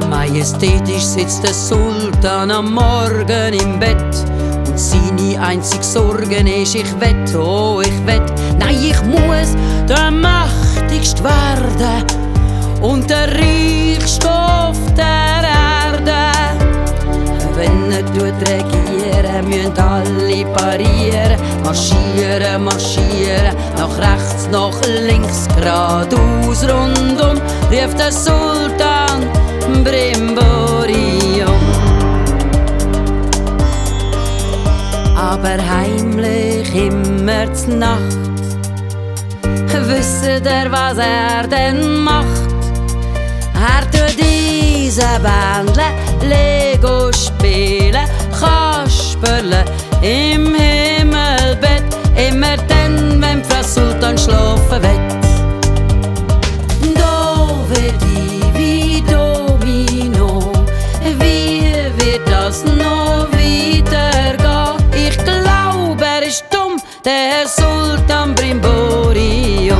Majestätisch sitzt der Sultan am Morgen im Bett und seine einzige Sorge ist, ich wett, oh ich wett, nein ich muss der Mächtigste werden und der Reichste auf der Erde. Wenn er regieren, müssen alle parieren, marschieren, marschieren, nach rechts, nach links, geradeaus, rundum, rief der Sultan Brimborium. Aber heimlich immer zur Nacht, wisst ihr, was er denn macht? Er tut diese Bändle Lego spielen, Kasperle im Himmelbett, immer dann, wenn Frau Sultan schlafen will. Do wird wie Domino, wie wird das noch weitergehen? Ich glaube, er ist dumm, der Herr Sultan Brimborium.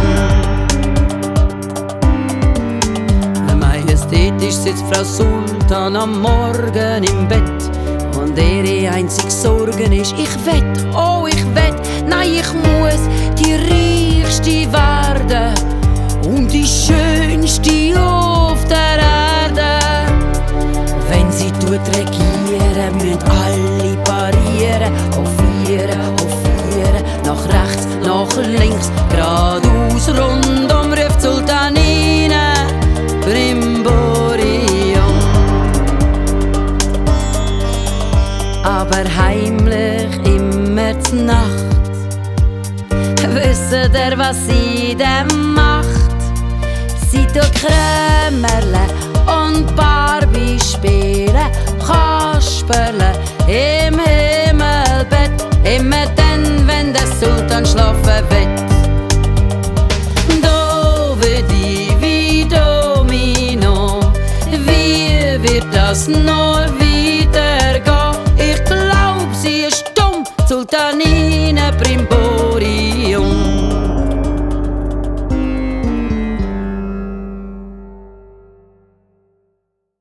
Majestätisch sitzt Frau Sultan am Morgen im Bett und ihre einzige Sorge ist, ich wett, oh ich wett, nein ich muss die Reichste werden und die Schönste auf der Erde. Wenn sie regieren, müssen alle parieren, hofieren, nach rechts, nach links, geradeaus, rundum, ruft Sultanine Brimborium. Aber heimlich immer zur Nacht, wisst ihr, was sie denn macht? Sie tut Krömerle und Barbie spielen, Kasperle im Himmelbett, immer dann, wenn der Sultan schlafen will. Do wird wie Domino, wie wird das noch weitergehen? Ich glaub, sie ist dumm, Sultanine Brimborium.